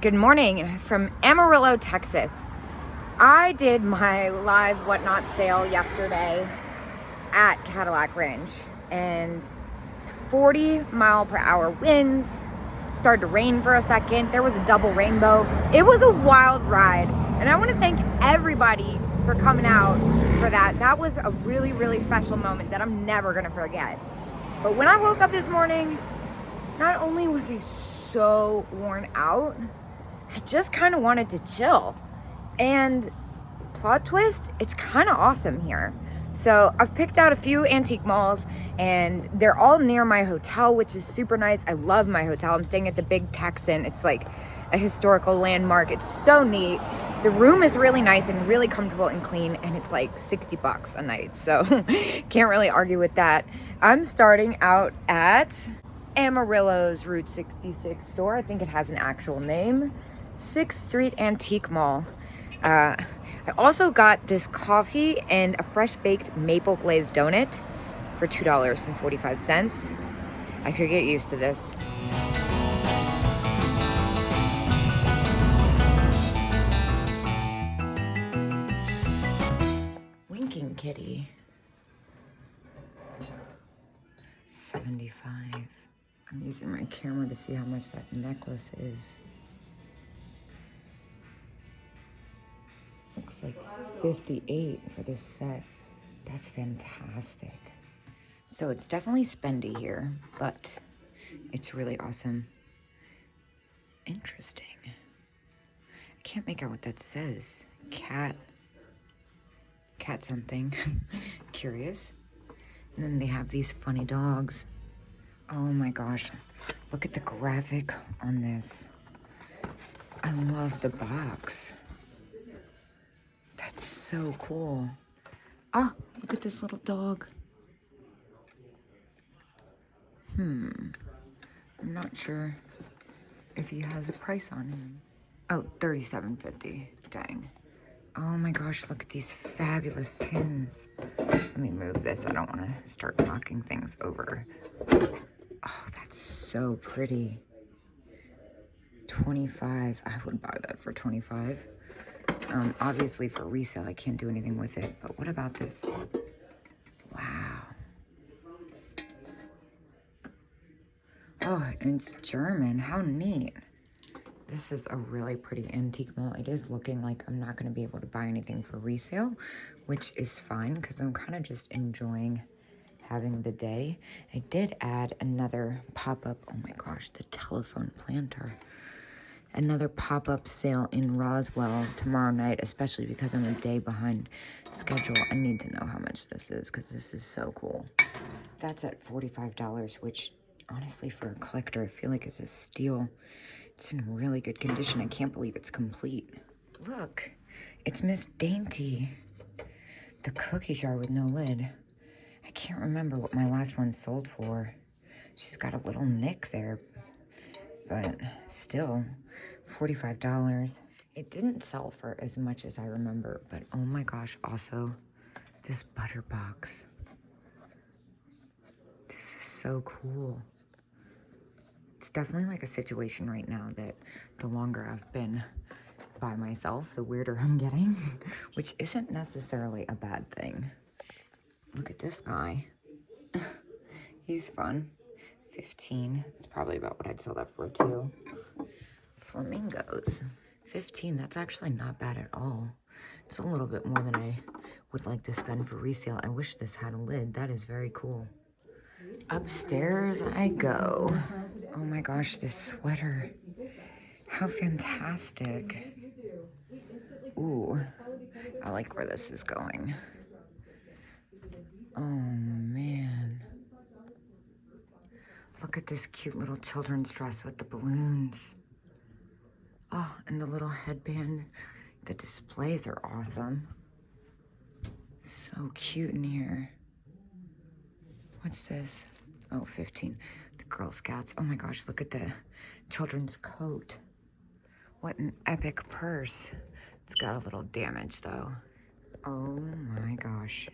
Good morning from Amarillo, Texas. I did my live whatnot sale yesterday at Cadillac Range, and it was 40-mile-per-hour winds. Started to rain for a second. There was a double rainbow. It was a wild ride, and I want to thank everybody for coming out for that. That was a really, really special moment that I'm never gonna forget. But when I woke up this morning, not only was I so worn out, I just kind of wanted to chill. And plot twist, it's kind of awesome here. So I've picked out a few antique malls, and they're all near my hotel, which is super nice. I love my hotel. I'm staying at the Big Texan. It's like a historical landmark. It's so neat. The room is really nice and really comfortable and clean, and it's like $60 a night. So can't really argue with that. I'm starting out at Amarillo's Route 66 store. I think it has an actual name. 6th Street Antique Mall. I also got this coffee and a fresh baked maple glazed donut for $2.45. I could get used to this. Winking kitty. 75. I'm using my camera to see how much that necklace is. Looks like 58 for this set. That's fantastic. So it's definitely spendy here, but it's really awesome. Interesting. I can't make out what that says. Cat something. Curious. And then they have these funny dogs. Oh my gosh. Look at the graphic on this. I love the box. That's so cool. Oh, look at this little dog. I'm not sure if he has a price on him. Oh, $37.50. Dang. Oh my gosh, look at these fabulous tins. Let me move this. I don't want to start knocking things over. Oh, that's so pretty. 25. I would buy that for 25. Obviously for resale, I can't do anything with it. But what about this? Wow. Oh, and it's German. How neat. This is a really pretty antique mall. It is looking like I'm not going to be able to buy anything for resale, which is fine because I'm kind of just enjoying having the day. I did add another pop-up. Oh my gosh, the telephone planter. Another pop-up sale in Roswell tomorrow night, especially because I'm a day behind schedule. I need to know how much this is because this is so cool. That's at $45, which honestly for a collector, I feel like it's a steal. It's in really good condition. I can't believe it's complete. Look, it's Miss Dainty. The cookie jar with no lid. I can't remember what my last one sold for. She's got a little nick there, but still, $45. It didn't sell for as much as I remember, but oh my gosh, also, this butter box. This is so cool. It's definitely like a situation right now that the longer I've been by myself, the weirder I'm getting, which isn't necessarily a bad thing. Look at this guy. He's fun. 15. It's probably about what I'd sell that for too. Flamingos. 15. That's actually not bad at all. It's a little bit more than I would like to spend for resale. I wish this had a lid. That is very cool. Upstairs I go. Oh my gosh, this sweater. How fantastic. Ooh, I like where this is going. Oh man. Look at this cute little children's dress with the balloons. Oh, and the little headband. The displays are awesome. So cute in here. What's this? Oh, 15. The Girl Scouts. Oh my gosh, look at the children's coat. What an epic purse. It's got a little damage though. Oh my gosh.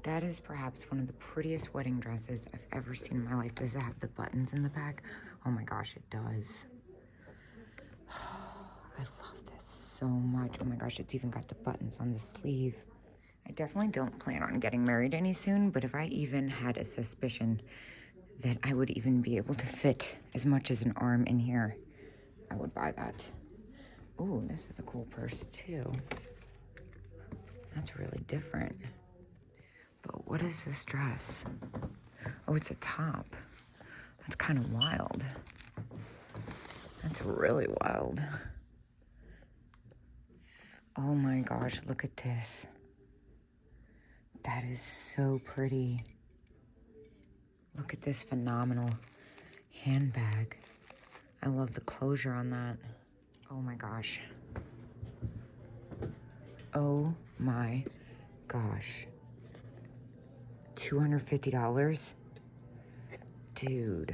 That is perhaps one of the prettiest wedding dresses I've ever seen in my life. Does it have the buttons in the back? Oh my gosh, it does. so much. Oh my gosh, it's even got the buttons on the sleeve. I definitely don't plan on getting married any soon, but if I even had a suspicion that I would even be able to fit as much as an arm in here, I would buy that. Ooh, this is a cool purse too. That's really different. But what is this dress? Oh, it's a top. That's kind of wild. That's really wild. Oh my gosh, look at this. That is so pretty. Look at this phenomenal handbag. I love the closure on that. Oh my gosh. Oh my gosh. $250? Dude.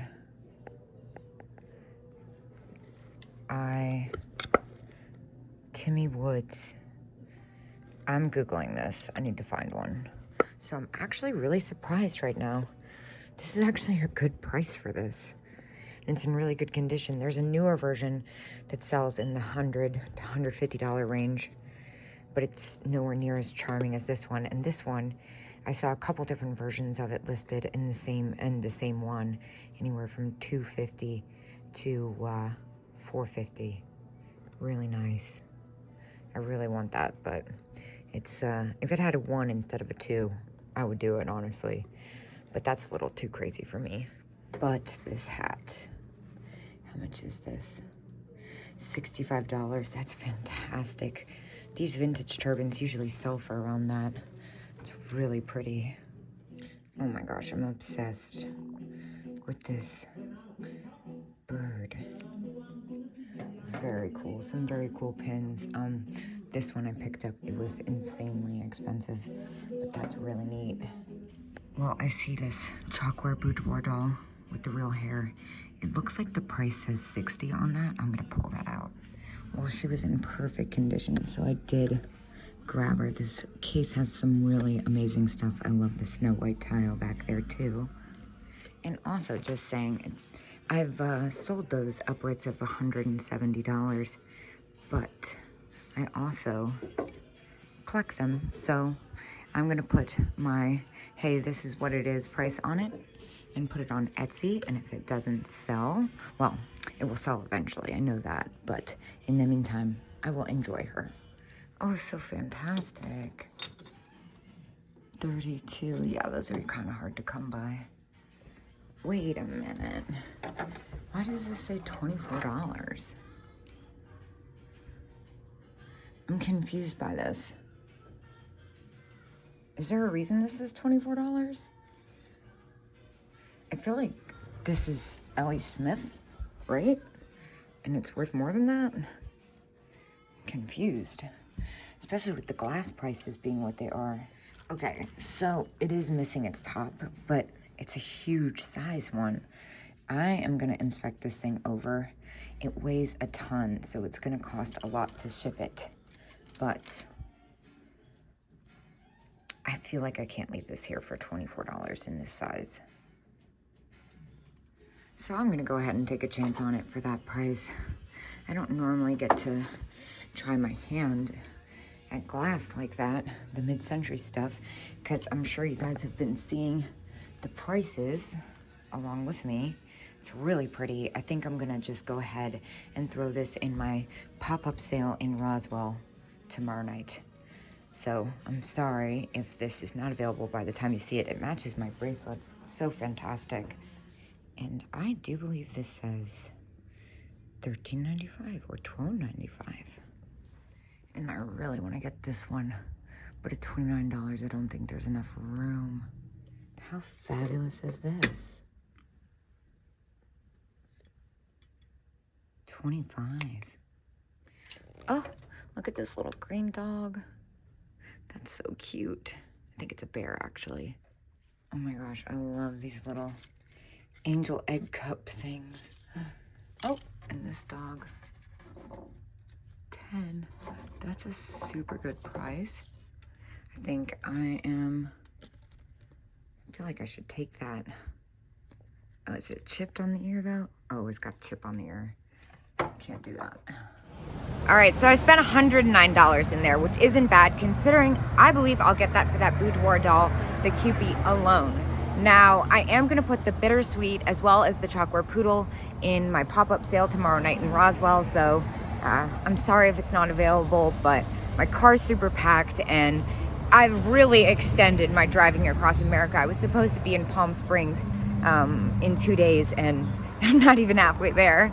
Timmy Woods. I'm Googling this. I need to find one. So I'm actually really surprised right now. This is actually a good price for this. And it's in really good condition. There's a newer version that sells in the $100 to $150 range, but it's nowhere near as charming as this one. And this one, I saw a couple different versions of it listed in the same one, anywhere from $250 to $450. Really nice. I really want that, but it's if it had a 1 instead of a 2, I would do it, honestly. But that's a little too crazy for me. But this hat, how much is this? $65. That's fantastic. These vintage turbans usually sell for around that. It's really pretty. Oh my gosh, I'm obsessed with this bird. Very cool. Some very cool pins. This one I picked up. It was insanely expensive, but that's really neat. Well, I see this chalkware boudoir doll with the real hair. It looks like the price says $60 on that. I'm gonna pull that out. Well, she was in perfect condition, so I did grab her. This case has some really amazing stuff. I love the Snow White tile back there too. And also, just saying, I've sold those upwards of $170, but I also collect them. So I'm gonna put my, hey, this is what it is price on it and put it on Etsy. And if it doesn't sell, well, it will sell eventually, I know that. But in the meantime, I will enjoy her. Oh, so fantastic. 32, yeah, those are kind of hard to come by. Wait a minute. Why does this say $24? I'm confused by this. Is there a reason this is $24? I feel like this is Ellie Smith's, right? And it's worth more than that? I'm confused. Especially with the glass prices being what they are. Okay, so it is missing its top, but it's a huge size one. I am gonna inspect this thing over. It weighs a ton, so it's gonna cost a lot to ship it. But I feel like I can't leave this here for $24 in this size. So I'm gonna go ahead and take a chance on it for that price. I don't normally get to try my hand at glass like that, the mid-century stuff, because I'm sure you guys have been seeing the prices along with me. It's really pretty. I think I'm gonna just go ahead and throw this in my pop-up sale in Roswell tomorrow night. So I'm sorry if this is not available by the time you see it. It matches my bracelets. It's so fantastic. And I do believe this says $13.95 or $12.95. And I really want to get this one, but at $29, I don't think there's enough room. How fabulous is this? $25. Oh, look at this little green dog. That's so cute. I think it's a bear, actually. Oh my gosh, I love these little angel egg cup things. Oh, and this dog. 10. That's a super good price. I think I feel like I should take that. Oh, is it chipped on the ear though? Oh, it's got a chip on the ear. Can't do that. All right, so I spent $109 in there, which isn't bad considering I believe I'll get that for that boudoir doll, the Cupid, alone. Now, I am gonna put the Bittersweet as well as the Chalkboard Poodle in my pop-up sale tomorrow night in Roswell, so I'm sorry if it's not available, but my car's super packed and I've really extended my driving across America. I was supposed to be in Palm Springs in 2 days and I'm not even halfway there.